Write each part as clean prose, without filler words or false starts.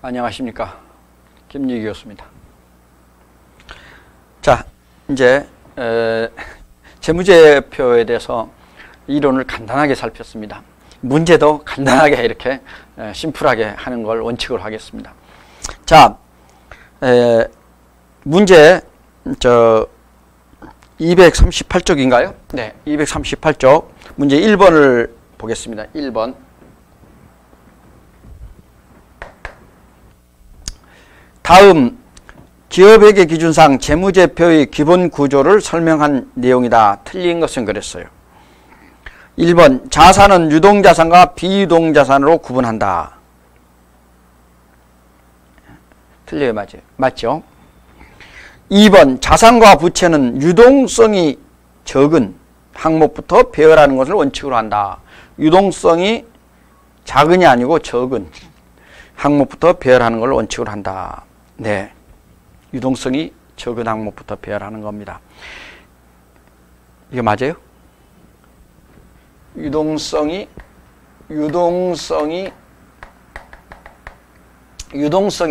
안녕하십니까. 김유기 교수입니다. 자, 이제 재무제표에 대해서 이론을 간단하게 살폈습니다. 문제도 간단하게 이렇게 심플하게 하는 걸 원칙으로 하겠습니다. 자, 문제 238쪽인가요? 네, 238쪽 문제 1번을 보겠습니다. 1번. 다음 기업회계 기준상 재무제표의 기본 구조를 설명한 내용이다. 틀린 것은 그랬어요. 1번 자산은 유동자산과 비유동자산으로 구분한다. 틀려요. 맞아요. 맞죠? 2번 자산과 부채는 유동성이 적은 항목부터 배열하는 것을 원칙으로 한다. 유동성이 작은이 아니고 적은 항목부터 배열하는 걸 원칙으로 한다. 네, 유동성이 적은 항목부터 배열하는 겁니다. 이게 맞아요? 유동성이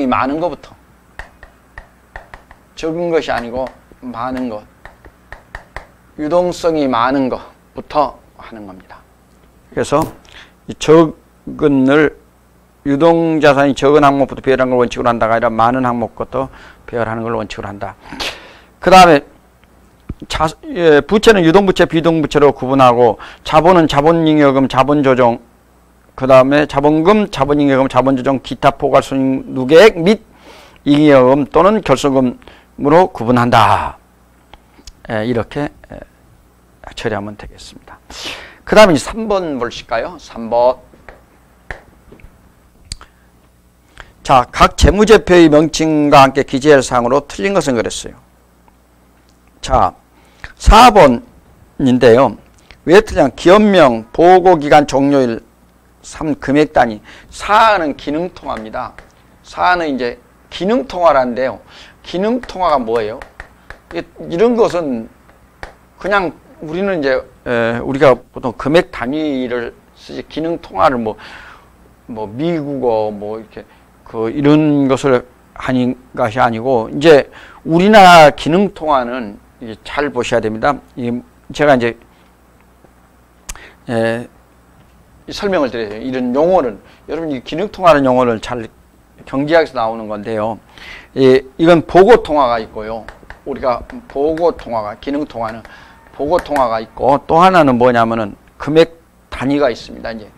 많은 것부터, 적은 것이 아니고 많은 것, 유동성이 많은 것부터 하는 겁니다. 그래서 이 적은을 유동자산이 적은 항목부터 배열하는 걸 원칙으로 한다가 아니라 많은 항목부터 배열하는 걸 원칙으로 한다. 그 다음에 부채는 유동부채, 비동부채로 구분하고 자본은 자본잉여금, 자본조정, 그 다음에 자본금, 자본잉여금, 자본조정, 기타 포괄손익 누계액 및 잉여금 또는 결손금으로 구분한다. 이렇게 처리하면 되겠습니다. 그 다음에 3번 보실까요? 3번. 자, 각 재무제표의 명칭과 함께 기재할 사항으로 틀린 것은 그랬어요. 자, 4번인데요. 왜 틀리냐? 기업명, 보고기간 종료일, 3. 금액단위. 사안은 기능통화입니다. 사안은 이제 기능통화라는데요. 기능통화가 뭐예요? 이런 것은 그냥 우리는 이제 우리가 보통 금액 단위를 쓰지 기능통화를 뭐 미국어 이렇게 이런 것을 하는 것이 아니고, 이제 우리나라 기능통화는 잘 보셔야 됩니다. 제가 이제 설명을 드려요. 이런 용어는 여러분이 기능통화라는 용어를 잘 경제학에서 나오는 건데요. 이건 보고통화가 있고요. 우리가 보고통화가, 기능통화는 보고통화가 있고, 또 하나는 뭐냐면은 금액 단위가 있습니다. 이제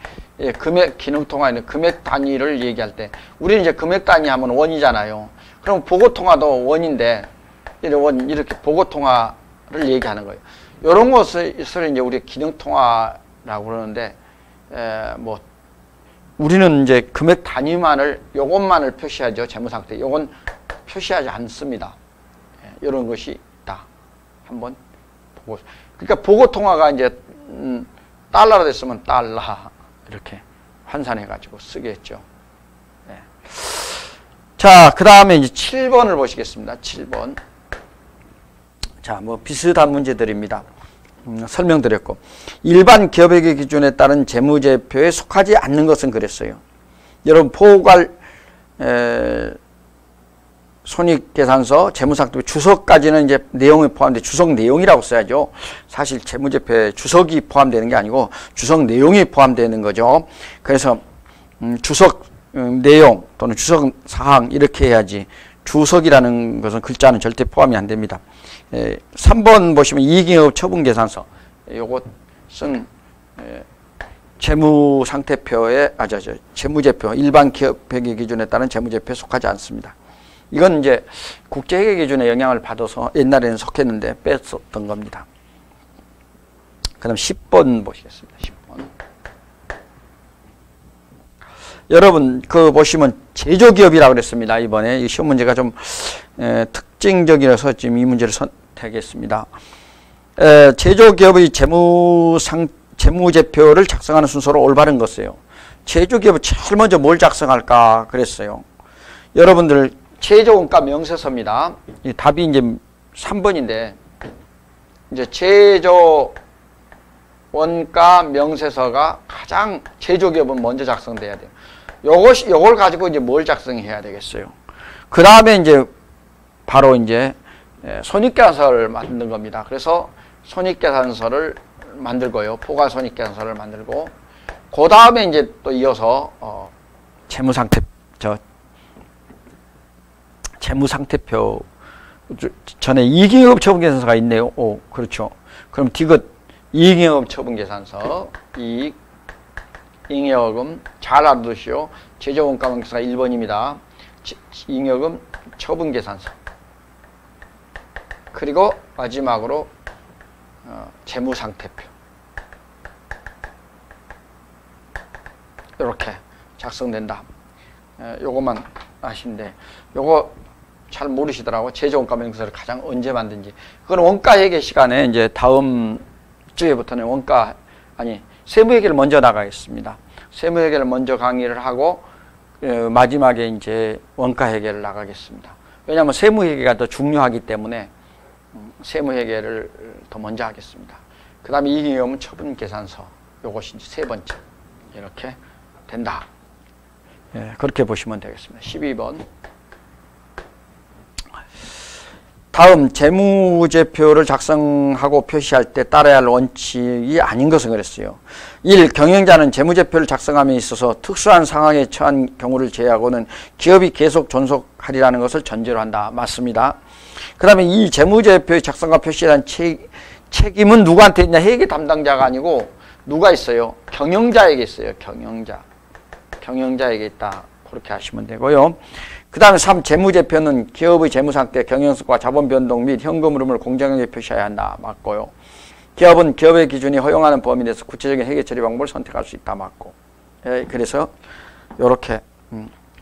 기능통화에는 금액 단위를 얘기할 때, 우리는 이제 금액 단위 하면 원이잖아요. 그럼 보고통화도 원인데, 이렇게 보고통화를 얘기하는 거예요. 이런 것을 이제 우리 기능통화라고 그러는데, 우리는 이제 금액 단위만을, 요것만을 표시하죠. 재무상태. 요건 표시하지 않습니다. 이런 것이 있다. 한번 보고. 그러니까 보고통화가 이제, 달러로 됐으면 달러. 이렇게 환산해가지고 쓰겠죠. 네. 자, 그 다음에 이제 7번을 보시겠습니다. 7번. 자, 비슷한 문제들입니다. 설명드렸고. 일반 기업회계 기준에 따른 재무제표에 속하지 않는 것은 그랬어요. 여러분, 포괄, 손익계산서, 재무상태 주석까지는 이제 내용이 포함돼, 주석 내용이라고 써야죠. 사실 재무제표에 주석이 포함되는 게 아니고 주석 내용이 포함되는 거죠. 그래서 주석 내용 또는 주석 사항 이렇게 해야지, 주석이라는 것은 글자는 절대 포함이 안 됩니다. 3번 보시면 이익잉여금 처분계산서, 요것은 재무상태표에, 재무제표, 일반 기업회계 기준에 따른 재무제표에 속하지 않습니다. 이건 이제 국제회계 기준에 영향을 받아서 옛날에는 속했는데 뺐었던 겁니다. 그 다음 10번 보시겠습니다. 10번. 여러분, 보시면 제조기업이라고 그랬습니다. 이번에 이 시험 문제가 좀 특징적이라서 지금 이 문제를 선택했습니다. 제조기업의 재무제표를 작성하는 순서로 올바른 것이에요. 제조기업은 제일 먼저 뭘 작성할까 그랬어요. 여러분들, 제조원가 명세서입니다. 이 답이 이제 3번인데, 이제 제조원가 명세서가 가장, 제조기업은 먼저 작성돼야 돼요. 요걸 가지고 이제 뭘 작성해야 되겠어요. 그 다음에 이제 바로 이제 손익계산서를 만든 겁니다. 그래서 손익계산서를 만들고요. 포괄 손익계산서를 만들고, 그 다음에 이제 또 이어서 재무상태표 전에 이익잉여금 처분계산서가 있네요. 오, 그렇죠. 그럼 디귿 이익잉여금 처분계산서, 이익잉여금 잘 알아두시오. 제조원가방계산서가 1번입니다. 잉여금 처분계산서. 그리고 마지막으로 재무상태표. 이렇게 작성된다. 요것만 아시면 돼. 요거 잘 모르시더라고. 제조원가명세서를 가장 언제 만든지. 그건 원가회계 시간에 이제 다음 주에부터는 세무회계를 먼저 나가겠습니다. 세무회계를 먼저 강의를 하고 마지막에 이제 원가회계를 나가겠습니다. 왜냐하면 세무회계가 더 중요하기 때문에 세무회계를 더 먼저 하겠습니다. 그 다음에 이익잉여금 처분계산서, 요것이 이제 세 번째 이렇게 된다. 그렇게 보시면 되겠습니다. 12번. 다음 재무제표를 작성하고 표시할 때 따라야 할 원칙이 아닌 것은 그랬어요. 1. 경영자는 재무제표를 작성함에 있어서 특수한 상황에 처한 경우를 제외하고는 기업이 계속 존속하리라는 것을 전제로 한다. 맞습니다. 그 다음에 이 재무제표의 작성과 표시에 대한 책임은 누구한테 있냐? 회계 담당자가 아니고 누가 있어요? 경영자에게 있어요. 경영자에게 있다. 그렇게 하시면 되고요. 그 다음에 3. 재무제표는 기업의 재무상태, 경영성과 자본 변동 및 현금 흐름을 공정하게 표시해야 한다. 맞고요. 기업은 기업의 기준이 허용하는 범위 내에서 구체적인 회계 처리 방법을 선택할 수 있다. 맞고. 그래서 이렇게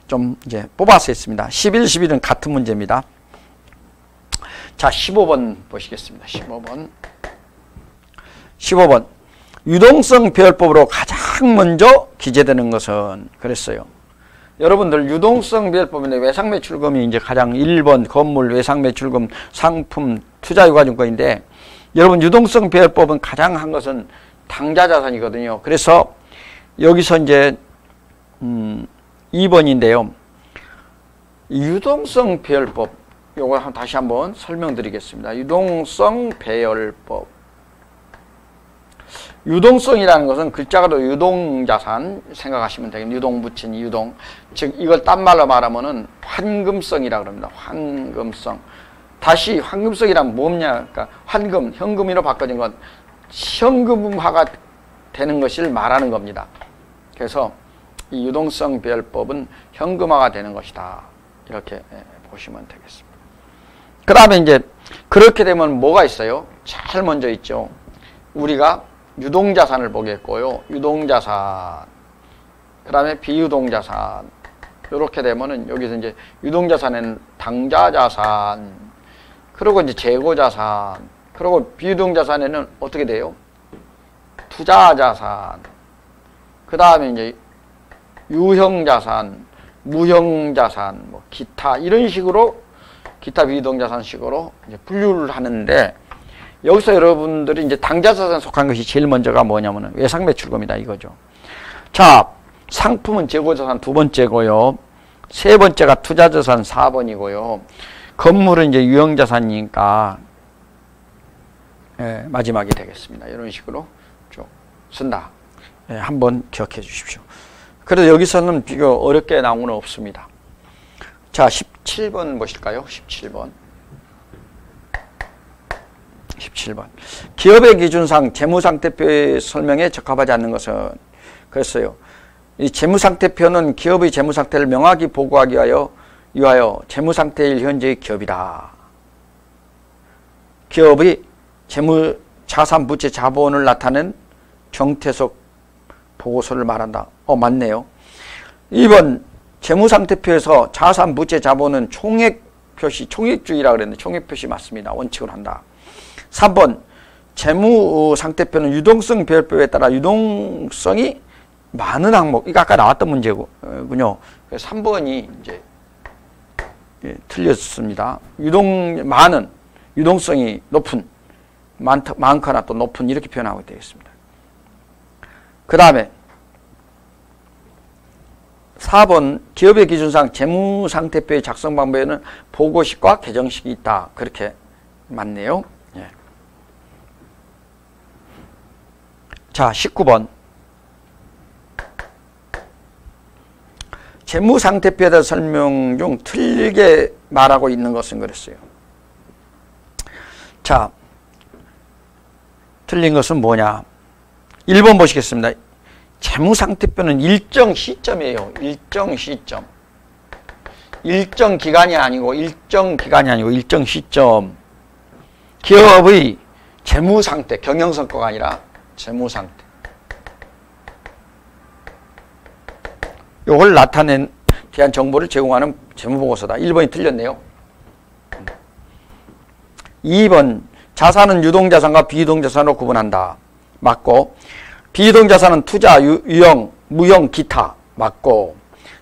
좀 이제 뽑아서 했습니다. 11, 11은 같은 문제입니다. 자, 15번 보시겠습니다. 15번. 유동성 배열법으로 가장 먼저 기재되는 것은 그랬어요. 여러분들 유동성 배열법인데 외상매출금이 이제 가장 1번 건물 외상매출금 상품 투자유가증권인데, 여러분 유동성 배열법은 가장 한 것은 당좌자산이거든요. 그래서 여기서 이제 2번인데요. 유동성 배열법 요거 다시 한번 설명드리겠습니다. 유동성 배열법. 유동성이라는 것은 글자가 더 유동자산 생각하시면 되겠습니다. 유동 붙인 유동. 즉 이걸 딴 말로 말하면은 환금성이라고 합니다. 환금성. 다시 환금성이란 뭐냐? 그러니까 환금, 현금으로 바꿔진 건 현금화가 되는 것을 말하는 겁니다. 그래서 이 유동성 배열법은 현금화가 되는 것이다. 이렇게 보시면 되겠습니다. 그 다음에 이제 그렇게 되면 뭐가 있어요? 제일 먼저 있죠. 우리가 유동자산을 보겠고요. 유동자산. 그 다음에 비유동자산. 이렇게 되면은 여기서 이제 유동자산에는 당좌자산. 그리고 이제 재고자산. 그리고 비유동자산에는 어떻게 돼요? 투자자산. 그 다음에 이제 유형자산, 무형자산, 뭐 기타 이런 식으로 기타 비유동자산 식으로 이제 분류를 하는데, 여기서 여러분들이 이제 당좌자산에 속한 것이 제일 먼저가 뭐냐면은 외상매출금이다 이거죠. 자, 상품은 재고자산 두 번째고요. 세 번째가 투자자산 4번이고요. 건물은 이제 유형자산이니까 마지막이 되겠습니다. 이런 식으로 쭉 쓴다. 한번 기억해 주십시오. 그래서 여기서는 비교 어렵게 나온 건 없습니다. 자, 17번 보실까요? 17번. 기업의 기준상 재무상태표의 설명에 적합하지 않는 것은 그랬어요. 이 재무상태표는 기업의 재무상태를 명확히 보고하기 위하여 재무상태일 현재의 기업이다. 기업의 재무, 자산, 부채, 자본을 나타낸 정태석 보고서를 말한다. 맞네요. 2번 재무상태표에서 자산, 부채, 자본은 총액 표시, 총액주의라고 그랬는데 총액 표시 맞습니다. 원칙을 한다. 3번 재무상태표는 유동성 배열법에 따라 유동성이 많은 항목, 이거 아까 나왔던 문제군요. 3번이 이제 틀렸습니다. 많은, 유동성이 높은, 많거나 또 높은 이렇게 표현하고 되겠습니다. 그 다음에 4번 기업의 기준상 재무상태표의 작성 방법에는 보고식과 개정식이 있다. 그렇게 맞네요. 예. 자, 19번. 재무상태표에 대한 설명 중 틀리게 말하고 있는 것은 그랬어요. 자, 틀린 것은 뭐냐? 1번 보시겠습니다. 재무상태표는 일정 시점이에요. 일정 시점. 일정 기간이 아니고 일정 시점. 기업의 재무상태, 경영성과가 아니라 재무상태. 이걸 나타낸 대한 정보를 제공하는 재무보고서다. 1번이 틀렸네요. 2번 자산은 유동자산과 비유동자산으로 구분한다. 맞고, 비유동자산은 투자, 유형, 무형, 기타. 맞고,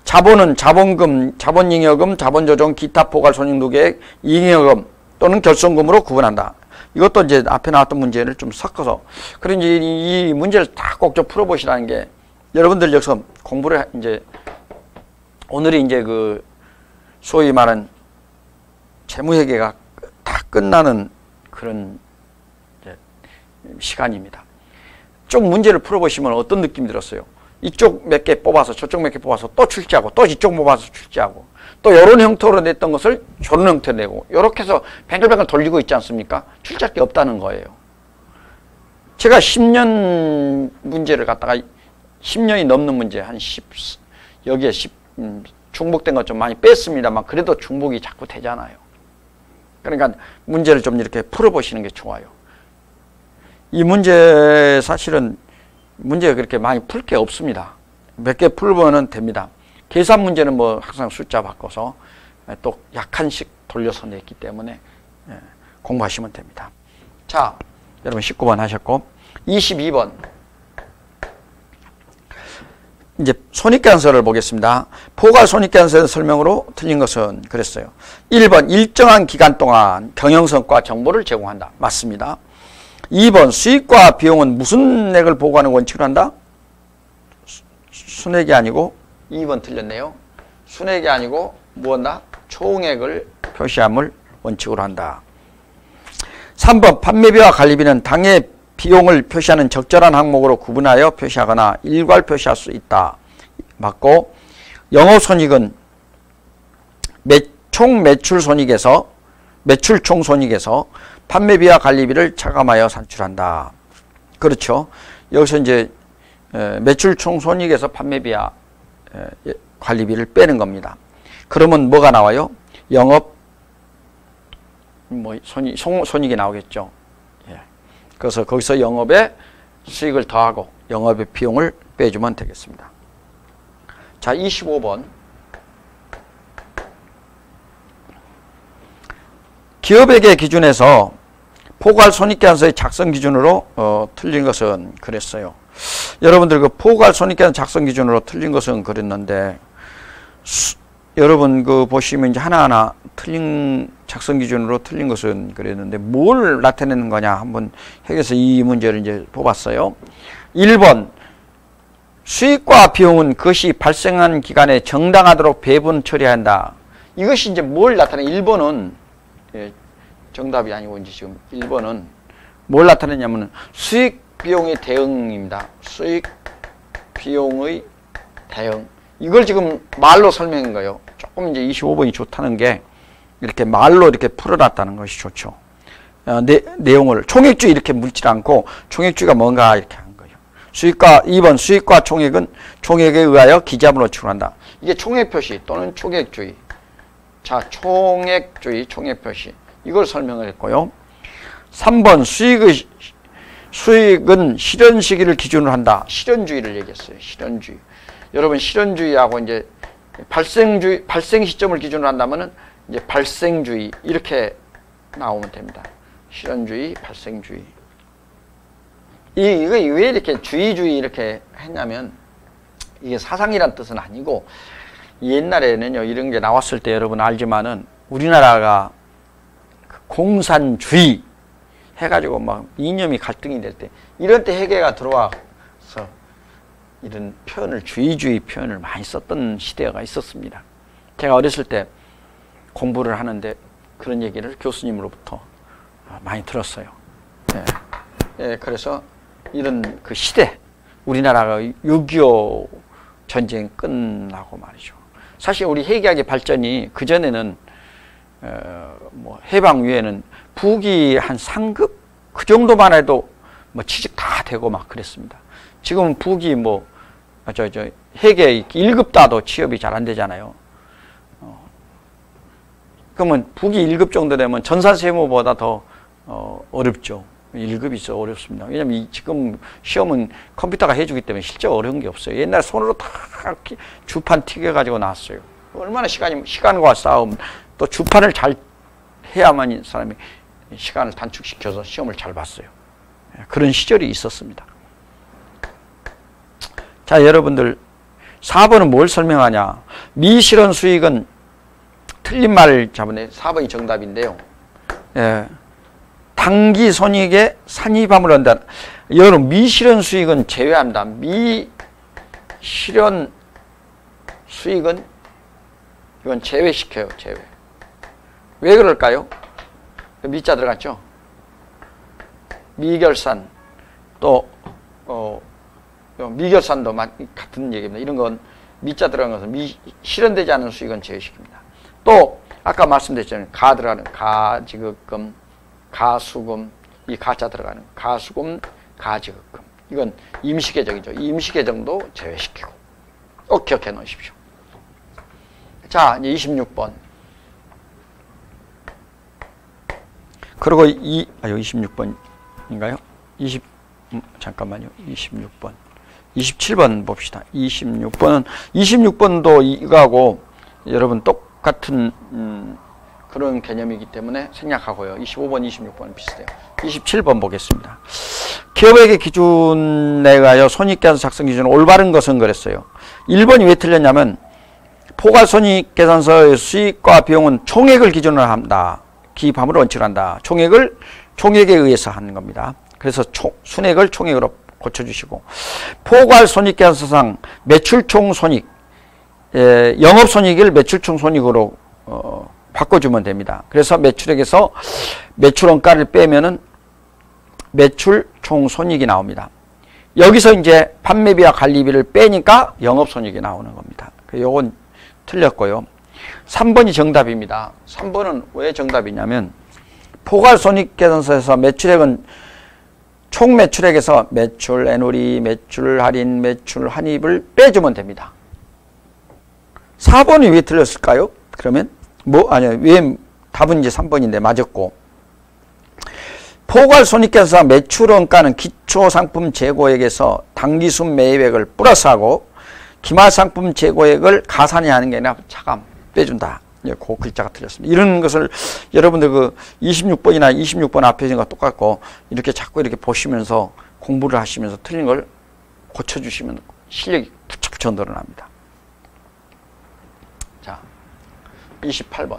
자본은 자본금, 자본잉여금, 자본조정, 기타 포괄 손익노계획, 잉여금 또는 결손금으로 구분한다. 이것도 이제 앞에 나왔던 문제를 좀 섞어서, 그런 이 문제를 다 꼭 좀 풀어보시라는 게, 여러분들 여기서 공부를 이제 오늘이 이제 그 소위 말하는 재무회계가 다 끝나는 그런 시간입니다. 쭉 문제를 풀어보시면 어떤 느낌이 들었어요? 이쪽 몇 개 뽑아서 저쪽 몇 개 뽑아서 또 출제하고 또 이쪽 뽑아서 출제하고 또 이런 형태로 냈던 것을 저런 형태로 내고 이렇게 해서 뱅글뱅글 돌리고 있지 않습니까? 출제할 게 없다는 거예요. 제가 10년 문제를 갖다가 10년이 넘는 문제 한 10, 여기에 10, 중복된 것 좀 많이 뺐습니다만 그래도 중복이 자꾸 되잖아요. 그러니까 문제를 좀 이렇게 풀어보시는 게 좋아요. 이 문제 사실은 문제가 그렇게 많이 풀 게 없습니다. 몇 개 풀면 됩니다. 계산 문제는 뭐 항상 숫자 바꿔서 또 약한씩 돌려서 냈기 때문에 공부하시면 됩니다. 자, 여러분 19번 하셨고 22번 이제 손익계산서를 보겠습니다. 포괄 손익계산서의 설명으로 틀린 것은 그랬어요. 1번 일정한 기간 동안 경영성과 정보를 제공한다. 맞습니다. 2번 수익과 비용은 무슨 액을 보고하는 원칙으로 한다? 순액이 아니고 2번 틀렸네요. 순액이 아니고 무엇나? 총액을 표시함을 원칙으로 한다. 3번 판매비와 관리비는 당해 비용을 표시하는 적절한 항목으로 구분하여 표시하거나 일괄 표시할 수 있다. 맞고, 영업손익은 총 매출 손익에서 매출 총 손익에서 판매비와 관리비를 차감하여 산출한다. 그렇죠. 여기서 이제 매출 총 손익에서 판매비와 관리비를 빼는 겁니다. 그러면 뭐가 나와요? 영업 손익이 나오겠죠. 그래서 거기서 영업의 수익을 더하고 영업의 비용을 빼주면 되겠습니다. 자, 25번. 기업회계 기준에서 포괄 손익계산서의 작성 기준으로 틀린 것은 그랬어요. 여러분들 그 포괄 손익계산 작성 기준으로 틀린 것은 그랬는데 여러분 그 보시면 이제 하나하나 틀린 작성 기준으로 틀린 것은 그랬는데 뭘 나타내는 거냐 한번 해서 이 문제를 이제 뽑았어요. 1번 수익과 비용은 그것이 발생한 기간에 정당하도록 배분 처리한다. 이것이 이제 뭘 나타내? 1번은 정답이 아니고 이제 지금 1번은 뭘 나타내냐면 수익 비용의 대응입니다. 수익 비용의 대응. 이걸 지금 말로 설명한 거예요. 조금 이제 25번이 좋다는 게 이렇게 말로 이렇게 풀어놨다는 것이 좋죠. 내용을 총액주의 이렇게 묻지 않고 총액주의가 뭔가 이렇게 한 거예요. 수익과 2번 수익과 총액은 총액에 의하여 기재함으로 추론한다. 이게 총액 표시 또는 총액주의. 자, 총액주의, 총액 표시. 이걸 설명을 했고요. 3번 수익은 실현 시기를 기준으로 한다. 실현주의를 얘기했어요. 실현주의. 여러분 실현주의하고 이제 발생 시점을 기준으로 한다면은 이제 발생주의 이렇게 나오면 됩니다. 실현주의, 발생주의. 이거 왜 이렇게 주의 이렇게 했냐면 이게 사상이란 뜻은 아니고 옛날에는요 이런 게 나왔을 때 여러분 알지만은 우리나라가 공산주의 해가지고 막 이념이 갈등이 될 때 이런 때 회계가 들어와서 이런 표현을 주의 표현을 많이 썼던 시대가 있었습니다. 제가 어렸을 때 공부를 하는데 그런 얘기를 교수님으로부터 많이 들었어요. 예. 예, 그래서 이런 그 시대, 우리나라가 6.25 전쟁 끝나고 말이죠. 사실 우리 핵의학의 발전이 그전에는 뭐 해방 위에는 북이 한 상급 그 정도만 해도 뭐 취직 다 되고 막 그랬습니다. 지금은 북이 뭐 핵의 1급 따도 취업이 잘 안 되잖아요. 그러면 북이 1급 정도 되면 전산세무보다 더 어렵죠. 1급이 있어 어렵습니다. 왜냐면 지금 시험은 컴퓨터가 해주기 때문에 실제 어려운 게 없어요. 옛날 손으로 다 주판 튀겨가지고 나왔어요. 얼마나 시간과 싸움, 또 주판을 잘 해야만 사람이 시간을 단축시켜서 시험을 잘 봤어요. 그런 시절이 있었습니다. 자, 여러분들 4번은 뭘 설명하냐. 미실현 수익은 틀린 말을 잡으네. 4번이 정답인데요. 예. 단기 손익에 산입함을 한다. 여러분 미실현 수익은 제외합니다. 미실현 수익은 이건 제외시켜요. 제외. 왜 그럴까요? 미자 들어갔죠? 미결산 또 미결산도 같은 얘기입니다. 이런 건 미자 들어간 것은 실현되지 않은 수익은 제외시킵니다. 또 아까 말씀드렸잖아요. 가 들어가는 가지급금, 가수금, 이 가자 들어가는 가수금, 가지급금. 이건 임시계정이죠. 임시계정도 제외시키고 꼭 기억해 놓으십시오. 자, 이제 26번. 그리고 26번인가요? 잠깐만요. 26번. 27번 봅시다. 26번도 이거하고 여러분 똑같은 그런 개념이기 때문에 생략하고요. 25번, 26번은 비슷해요. 27번 보겠습니다. 기업에게 기준 내가요. 손익계산 작성 기준은 올바른 것은 그랬어요. 1번이 왜 틀렸냐면 포괄손익계산서의 수익과 비용은 총액을 기준으로 한다. 기입함을 원칙으로 한다. 총액에 의해서 하는 겁니다. 그래서 순액을 총액으로 고쳐주시고 포괄손익계산서상 매출총손익, 영업손익을 매출총손익으로 바꿔주면 됩니다. 그래서 매출액에서 매출원가를 빼면은 매출총손익이 나옵니다. 여기서 이제 판매비와 관리비를 빼니까 영업손익이 나오는 겁니다. 요건 틀렸고요. 3번이 정답입니다. 3번은 왜 정답이냐면 포괄손익계산서에서 매출액은 총 매출액에서 매출 애누리, 매출 할인, 매출 환입을 빼주면 됩니다. 4번이 왜 틀렸을까요? 그러면 왜 답은 이제 3번인데 맞았고, 포괄손익계산서 매출원가는 기초상품 재고액에서 당기순 매입액을 플러스하고 기말상품 재고액을 가산이 하는 게 아니라 차감 빼준다. 그 글자가 틀렸습니다. 이런 것을 여러분들 그 26번이나 26번 앞에 있는 거 똑같고 이렇게 자꾸 이렇게 보시면서 공부를 하시면서 틀린 걸 고쳐주시면 실력이 부쩍부쩍 늘어납니다. 자, 28번.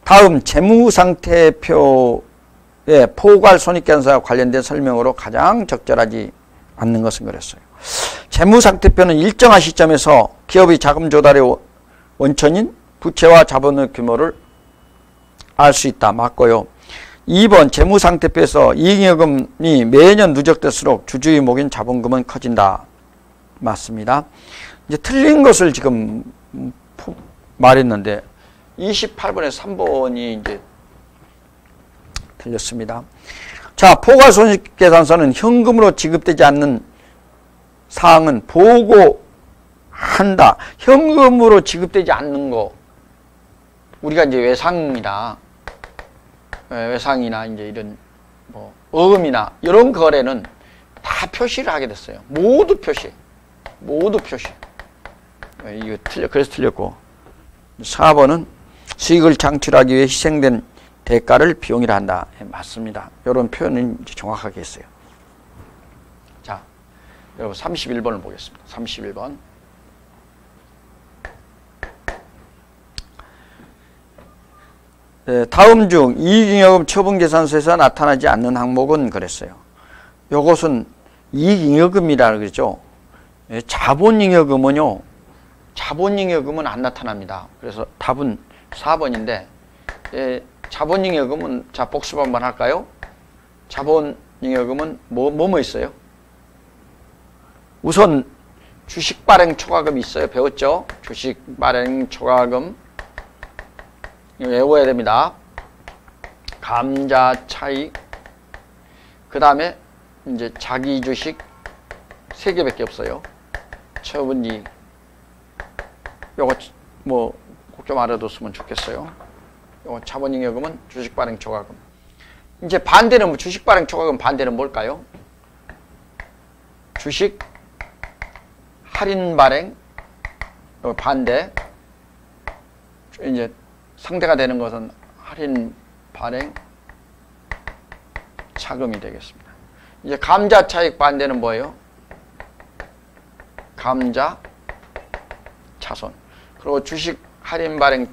다음 재무상태표의 포괄손익계산서와 관련된 설명으로 가장 적절하지 않는 것은 그랬어요. 재무상태표는 일정한 시점에서 기업의 자금 조달의 원천인 부채와 자본의 규모를 알 수 있다. 맞고요. 2번 재무상태표에서 이익여금이 매년 누적될수록 주주의 목인 자본금은 커진다. 맞습니다. 이제 틀린 것을 지금 말했는데 28번에 3번이 이제 틀렸습니다. 자, 포괄손익계산서는 현금으로 지급되지 않는 사항은 보고한다. 현금으로 지급되지 않는 거. 우리가 이제 외상이나 이제 이런 뭐 어음이나 이런 거래는 다 표시를 하게 됐어요. 모두 표시. 이거 그래서 틀렸고. 4번은 수익을 창출하기 위해 희생된 대가를 비용이라 한다. 맞습니다. 이런 표현은 이제 정확하게 했어요. 자, 여러분 31번을 보겠습니다. 31번. 다음 중 이익잉여금 처분계산서에서 나타나지 않는 항목은 그랬어요. 요것은 이익잉여금이라고 그러죠. 예, 자본잉여금은요, 자본잉여금은 안 나타납니다. 그래서 답은 4번인데, 예, 자본잉여금은, 자, 복습 한번 할까요? 자본잉여금은 뭐 있어요? 우선 주식발행 초과금이 있어요. 배웠죠? 주식발행 초과금. 이거 외워야 됩니다. 감자 차익. 그 다음에 이제 자기 주식 3개밖에 없어요. 처분이익. 요거 뭐 꼭 좀 알아뒀으면 좋겠어요. 요거 자본잉여금은 주식발행 초과금. 이제 반대는 주식발행 초과금 반대는 뭘까요? 주식 할인 발행. 요 반대. 이제 상대가 되는 것은 할인 발행 차금이 되겠습니다. 이제 감자 차익 반대는 뭐예요? 감자 차손. 그리고 주식 할인 발행,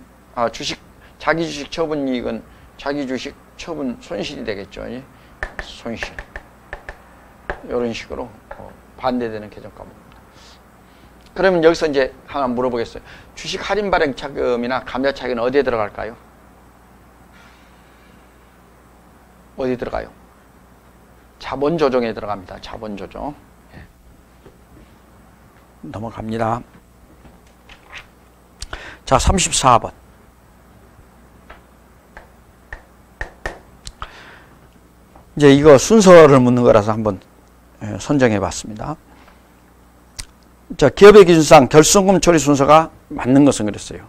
주식 자기 주식 처분 이익은 자기 주식 처분 손실이 되겠죠. 예? 손실. 이런 식으로 반대되는 개정 과목입니다. 그러면 여기서 이제 하나 물어보겠어요. 주식 할인 발행 차금이나 감자 차익은 어디에 들어갈까요? 어디 들어가요? 자본 조정에 들어갑니다. 자본 조정. 예. 넘어갑니다. 자, 34번. 이제 이거 순서를 묻는 거라서 한번 선정해 봤습니다. 자, 기업의 기준상 결손금 처리 순서가 맞는 것은 그랬어요.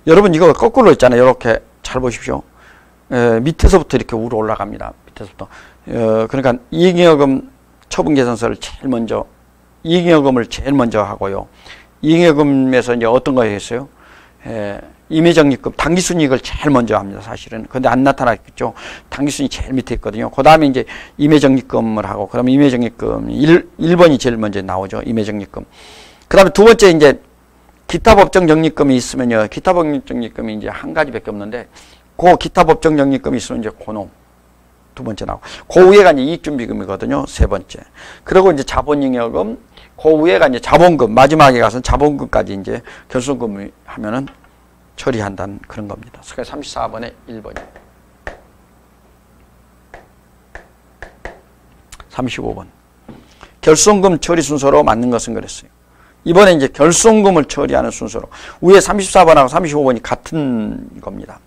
여러분 이거 거꾸로 있잖아요. 이렇게 잘 보십시오. 밑에서부터 이렇게 위로 올라갑니다. 밑에서부터. 그러니까 이익잉여금 처분 계산서를 제일 먼저, 이익잉여금을 제일 먼저 하고요. 이익잉여금에서 이제 어떤 거 했어요? 임의적립금, 당기순이익을 제일 먼저 합니다. 사실은. 근데 안 나타났겠죠. 당기순이익 제일 밑에 있거든요. 그 다음에 이제 임의적립금을 하고, 그러면 임의적립금 1번이 제일 먼저 나오죠. 임의적립금. 그 다음에 두 번째 이제 기타 법정 적립금이 있으면요. 기타 법정 적립금이 이제 한 가지밖에 없는데, 그 기타 법정 적립금이 있으면 이제 고놈 두 번째 나오고, 그 위에가 이제 이익준비금이거든요. 세 번째. 그리고 이제 자본잉여금, 그 위에가 이제 자본금, 마지막에 가서는 자본금까지 이제 결손금을 하면은 처리한다는 그런 겁니다. 그래서 34번에 1번이에요. 35번. 결손금 처리 순서로 맞는 것은 그랬어요. 이번에 이제 결손금을 처리하는 순서로. 위에 34번하고 35번이 같은 겁니다.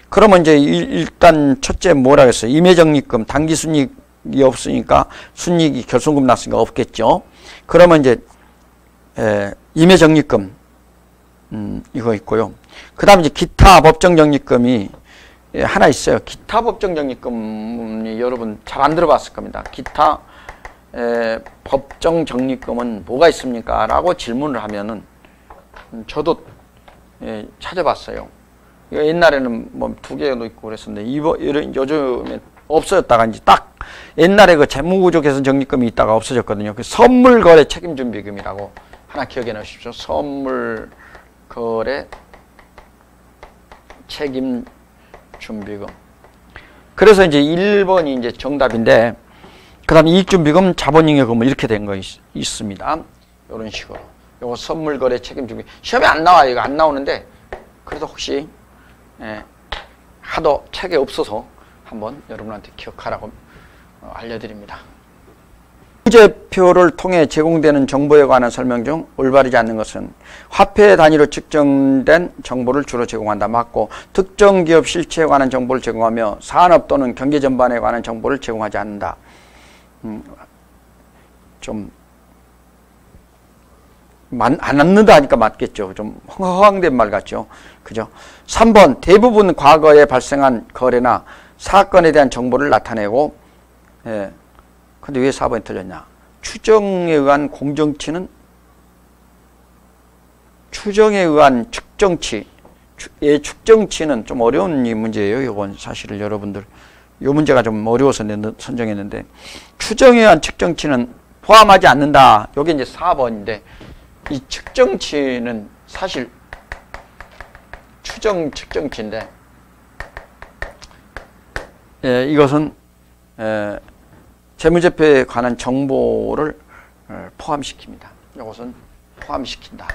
그러면 이제 일단 첫째 뭐라 그랬어요? 임의적립금, 당기순이익이 없으니까 순이익이 결손금 났으니까 없겠죠. 그러면 이제 임의적립금 이거 있고요. 그 다음에 이제 기타 법정적립금이 하나 있어요. 기타 법정적립금이 여러분 잘 안 들어봤을 겁니다. 기타 법정적립금은 뭐가 있습니까? 라고 질문을 하면은 저도 찾아봤어요. 옛날에는 뭐 2개도 있고 그랬었는데 요즘에 없어졌다가 이제 딱 옛날에 그 재무구조 개선 적립금이 있다가 없어졌거든요. 그 선물거래 책임준비금이라고 하나 기억해 놓으십시오. 선물거래 책임준비금. 그래서 이제 1번이 이제 정답인데, 그 다음에 이익준비금, 자본잉여금은 이렇게 된 거 있습니다. 이런 식으로. 요거 선물거래 책임준비. 시험에 안 나와요. 이거 안 나오는데, 그래도 혹시 하도 책에 없어서 한번 여러분한테 기억하라고 알려드립니다. 부재표를 통해 제공되는 정보에 관한 설명 중 올바르지 않는 것은 화폐 단위로 측정된 정보를 주로 제공한다. 맞고, 특정 기업 실체에 관한 정보를 제공하며 산업 또는 경제 전반에 관한 정보를 제공하지 않는다. 좀 안 낳는다 하니까 맞겠죠. 좀 허황된 말 같죠. 그죠? 3번, 대부분 과거에 발생한 거래나 사건에 대한 정보를 나타내고, 근데 왜 4번이 틀렸냐? 추정에 의한 공정치는, 추정에 의한 측정치, 측정치는 좀 어려운 이 문제예요. 이건 사실은 여러분들, 이 문제가 좀 어려워서 선정했는데, 추정에 의한 측정치는 포함하지 않는다. 이게 이제 4번인데, 이 측정치는 사실 측정치인데, 이것은 재무제표에 관한 정보를 포함시킵니다. 이것은 포함시킨다.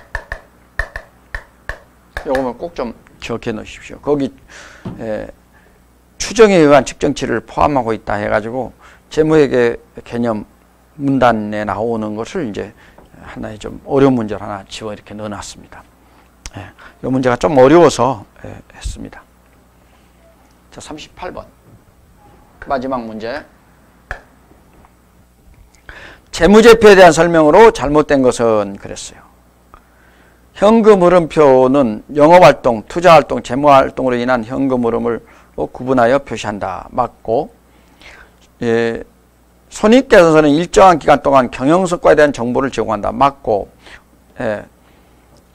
요거는 꼭 좀 기억해 놓으십시오. 거기 추정에 의한 측정치를 포함하고 있다 해가지고 재무회계 개념 문단에 나오는 것을 이제 하나의 좀 어려운 문제를 하나 지워 이렇게 넣어놨습니다. 이 문제가 좀 어려워서 했습니다. 자, 38번 마지막 문제. 재무제표에 대한 설명으로 잘못된 것은 그랬어요. 현금 흐름표는 영업활동, 투자활동, 재무활동으로 인한 현금 흐름을 구분하여 표시한다. 맞고, 손익계산서는 일정한 기간 동안 경영성과에 대한 정보를 제공한다. 맞고,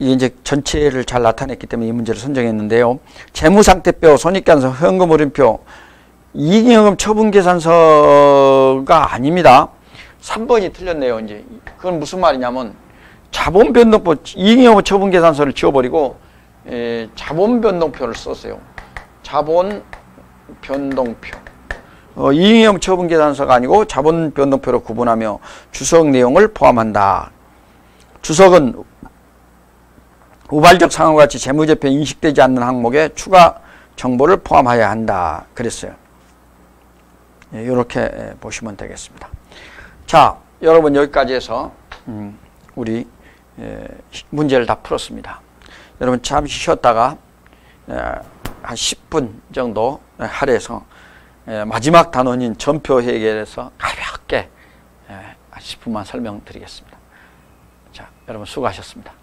이게 이제 전체를 잘 나타냈기 때문에 이 문제를 선정했는데요. 재무상태표, 손익계산서, 현금 흐름표, 이익잉여금 처분계산서가 아닙니다. 3번이 틀렸네요. 이제 그건 무슨 말이냐면 자본변동표, 이익잉여금 처분계산서를 지워버리고 자본변동표를 썼어요. 자본변동표. 이익잉여금 처분계산서가 아니고 자본변동표로 구분하며 주석 내용을 포함한다. 주석은 우발적 상황과 같이 재무제표에 인식되지 않는 항목에 추가 정보를 포함해야 한다. 그랬어요. 이렇게 보시면 되겠습니다. 자, 여러분 여기까지 해서 우리 문제를 다 풀었습니다. 여러분 잠시 쉬었다가 한 10분 정도 할애해서 마지막 단원인 전표 해결에서 가볍게 10분만 설명드리겠습니다. 자, 여러분 수고하셨습니다.